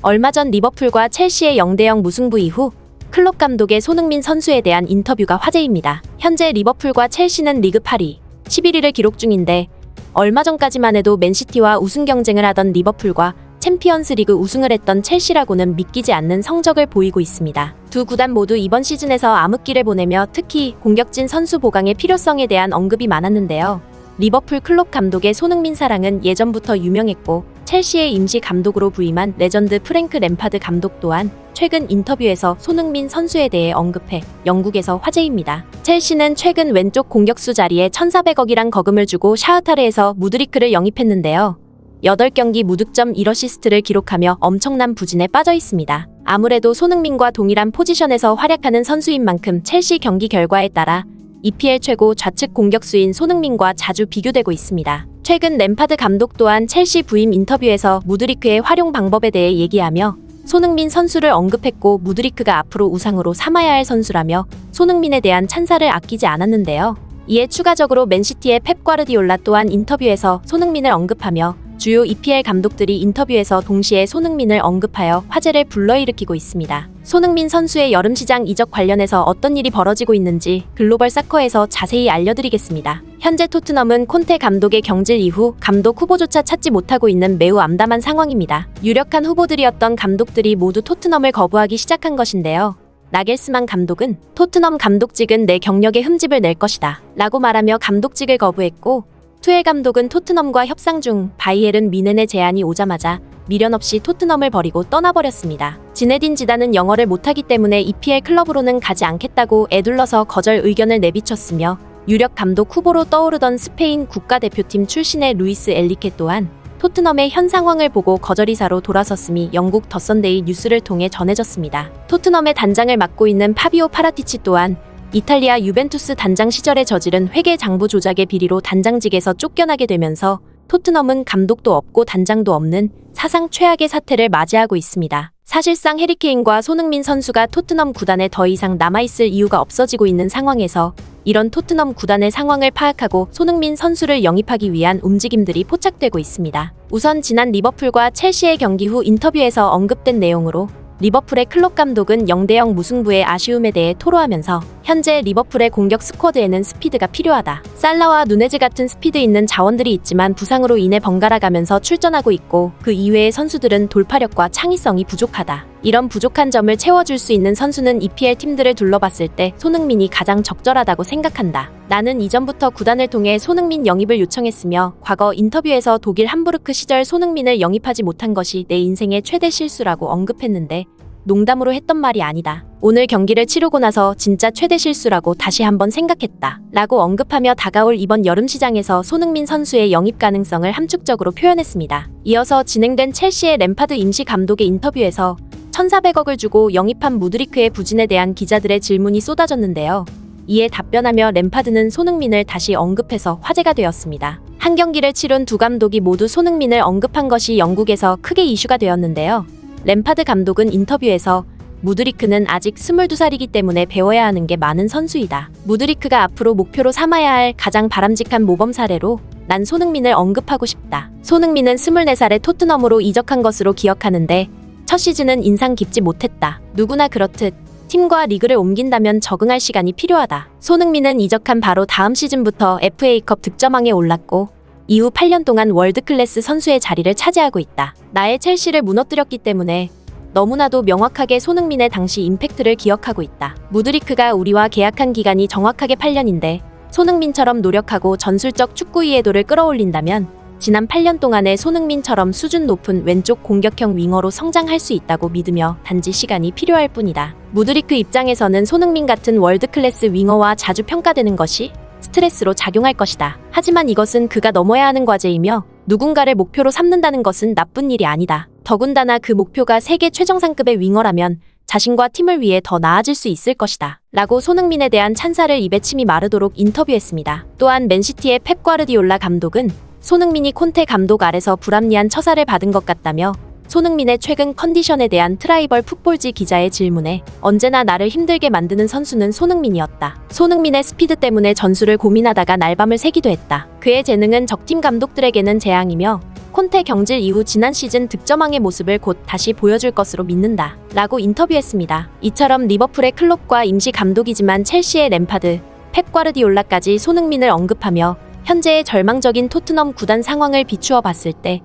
얼마 전 리버풀과 첼시의 0대0 무승부 이후 클롭 감독의 손흥민 선수에 대한 인터뷰가 화제입니다. 현재 리버풀과 첼시는 리그 8위, 11위를 기록 중인데 얼마 전까지만 해도 맨시티와 우승 경쟁을 하던 리버풀과 챔피언스 리그 우승을 했던 첼시라고는 믿기지 않는 성적을 보이고 있습니다. 두 구단 모두 이번 시즌에서 암흑기를 보내며 특히 공격진 선수 보강의 필요성에 대한 언급이 많았는데요. 리버풀 클롭 감독의 손흥민 사랑은 예전부터 유명했고 첼시의 임시 감독으로 부임한 레전드 프랭크 램파드 감독 또한 최근 인터뷰에서 손흥민 선수에 대해 언급해 영국에서 화제입니다. 첼시는 최근 왼쪽 공격수 자리에 1,400억이란 거금을 주고 샤흐타르에서 무드리크를 영입했는데요. 8경기 무득점 1어시스트를 기록하며 엄청난 부진에 빠져 있습니다. 아무래도 손흥민과 동일한 포지션에서 활약하는 선수인 만큼 첼시 경기 결과에 따라 EPL 최고 좌측 공격수인 손흥민과 자주 비교되고 있습니다. 최근 램파드 감독 또한 첼시 부임 인터뷰에서 무드리크의 활용 방법에 대해 얘기하며 손흥민 선수를 언급했고 무드리크가 앞으로 우상으로 삼아야 할 선수라며 손흥민에 대한 찬사를 아끼지 않았는데요. 이에 추가적으로 맨시티의 펩 과르디올라 또한 인터뷰에서 손흥민을 언급하며 주요 EPL 감독들이 인터뷰에서 동시에 손흥민을 언급하여 화제를 불러일으키고 있습니다. 손흥민 선수의 여름시장 이적 관련해서 어떤 일이 벌어지고 있는지 글로벌 사커에서 자세히 알려드리겠습니다. 현재 토트넘은 콘테 감독의 경질 이후 감독 후보조차 찾지 못하고 있는 매우 암담한 상황입니다. 유력한 후보들이었던 감독들이 모두 토트넘을 거부하기 시작한 것인데요. 나겔스만 감독은 토트넘 감독직은 내 경력에 흠집을 낼 것이다 라고 말하며 감독직을 거부했고 투엘 감독은 토트넘과 협상 중 바이에른 뮌헨의 제안이 오자마자 미련 없이 토트넘을 버리고 떠나버렸습니다. 지네딘 지단은 영어를 못하기 때문에 EPL 클럽으로는 가지 않겠다고 애둘러서 거절 의견을 내비쳤으며 유력 감독 후보로 떠오르던 스페인 국가대표팀 출신의 루이스 엘리케 또한 토트넘의 현 상황을 보고 거절이사로 돌아섰음이 영국 더 선데이 뉴스를 통해 전해졌습니다. 토트넘의 단장을 맡고 있는 파비오 파라티치 또한 이탈리아 유벤투스 단장 시절에 저지른 회계 장부 조작의 비리로 단장직에서 쫓겨나게 되면서 토트넘은 감독도 없고 단장도 없는 사상 최악의 사태를 맞이하고 있습니다. 사실상 해리케인과 손흥민 선수가 토트넘 구단에 더 이상 남아있을 이유가 없어지고 있는 상황에서 이런 토트넘 구단의 상황을 파악하고 손흥민 선수를 영입하기 위한 움직임들이 포착되고 있습니다. 우선 지난 리버풀과 첼시의 경기 후 인터뷰에서 언급된 내용으로 리버풀의 클롭 감독은 0대0 무승부의 아쉬움에 대해 토로하면서 현재 리버풀의 공격 스쿼드에는 스피드가 필요하다. 살라와 누네즈 같은 스피드 있는 자원들이 있지만 부상으로 인해 번갈아가면서 출전하고 있고 그 이외의 선수들은 돌파력과 창의성이 부족하다. 이런 부족한 점을 채워줄 수 있는 선수는 EPL 팀들을 둘러봤을 때 손흥민이 가장 적절하다고 생각한다. 나는 이전부터 구단을 통해 손흥민 영입을 요청했으며 과거 인터뷰에서 독일 함부르크 시절 손흥민을 영입하지 못한 것이 내 인생의 최대 실수라고 언급했는데 농담으로 했던 말이 아니다. 오늘 경기를 치르고 나서 진짜 최대 실수라고 다시 한번 생각했다. 라고 언급하며 다가올 이번 여름 시장에서 손흥민 선수의 영입 가능성을 함축적으로 표현했습니다. 이어서 진행된 첼시의 램파드 임시 감독의 인터뷰에서 1,400억을 주고 영입한 무드리크의 부진에 대한 기자들의 질문이 쏟아졌는데요. 이에 답변하며 램파드는 손흥민을 다시 언급해서 화제가 되었습니다. 한 경기를 치른 두 감독이 모두 손흥민을 언급한 것이 영국에서 크게 이슈가 되었는데요. 램파드 감독은 인터뷰에서 무드리크는 아직 22살이기 때문에 배워야 하는 게 많은 선수이다. 무드리크가 앞으로 목표로 삼아야 할 가장 바람직한 모범 사례로 난 손흥민을 언급하고 싶다. 손흥민은 24살에 토트넘으로 이적한 것으로 기억하는데 첫 시즌은 인상 깊지 못했다. 누구나 그렇듯 팀과 리그를 옮긴다면 적응할 시간이 필요하다. 손흥민은 이적한 바로 다음 시즌부터 FA컵 득점왕에 올랐고 이후 8년 동안 월드클래스 선수의 자리를 차지하고 있다. 나의 첼시를 무너뜨렸기 때문에 너무나도 명확하게 손흥민의 당시 임팩트를 기억하고 있다. 무드리크가 우리와 계약한 기간이 정확하게 8년인데 손흥민처럼 노력하고 전술적 축구 이해도를 끌어올린다면 지난 8년 동안의 손흥민처럼 수준 높은 왼쪽 공격형 윙어로 성장할 수 있다고 믿으며 단지 시간이 필요할 뿐이다. 무드리크 입장에서는 손흥민 같은 월드클래스 윙어와 자주 평가되는 것이 스트레스로 작용할 것이다. 하지만 이것은 그가 넘어야 하는 과제이며 누군가를 목표로 삼는다는 것은 나쁜 일이 아니다. 더군다나 그 목표가 세계 최정상급의 윙어라면 자신과 팀을 위해 더 나아질 수 있을 것이다. 라고 손흥민에 대한 찬사를 입에 침이 마르도록 인터뷰했습니다. 또한 맨시티의 펩 과르디올라 감독은 손흥민이 콘테 감독 아래서 불합리한 처사를 받은 것 같다며 손흥민의 최근 컨디션에 대한 트라이벌 풋볼지 기자의 질문에 언제나 나를 힘들게 만드는 선수는 손흥민이었다. 손흥민의 스피드 때문에 전술을 고민하다가 날밤을 새기도 했다. 그의 재능은 적팀 감독들에게는 재앙이며 콘테 경질 이후 지난 시즌 득점왕의 모습을 곧 다시 보여줄 것으로 믿는다 라고 인터뷰했습니다. 이처럼 리버풀의 클롭과 임시 감독이지만 첼시의 램파드, 펩 과르디올라까지 손흥민을 언급하며 현재의 절망적인 토트넘 구단 상황을 비추어 봤을 때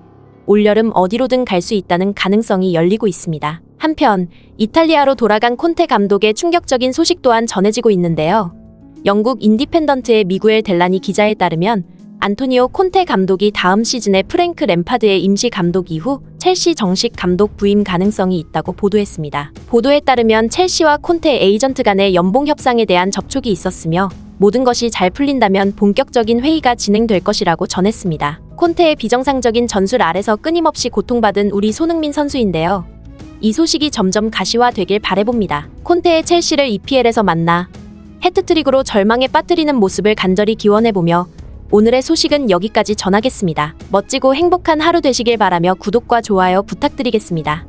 올여름 어디로든 갈 수 있다는 가능성이 열리고 있습니다. 한편 이탈리아로 돌아간 콘테 감독의 충격적인 소식 또한 전해지고 있는데요. 영국 인디펜던트의 미구엘 델라니 기자에 따르면 안토니오 콘테 감독이 다음 시즌에 프랭크 램파드의 임시 감독 이후 첼시 정식 감독 부임 가능성이 있다고 보도했습니다. 보도에 따르면 첼시와 콘테 에이전트 간의 연봉 협상에 대한 접촉이 있었으며 모든 것이 잘 풀린다면 본격적인 회의가 진행될 것이라고 전했습니다. 콘테의 비정상적인 전술 아래서 끊임없이 고통받은 우리 손흥민 선수인데요. 이 소식이 점점 가시화되길 바라봅니다. 콘테의 첼시를 EPL에서 만나 해트트릭으로 절망에 빠뜨리는 모습을 간절히 기원해보며 오늘의 소식은 여기까지 전하겠습니다. 멋지고 행복한 하루 되시길 바라며 구독과 좋아요 부탁드리겠습니다.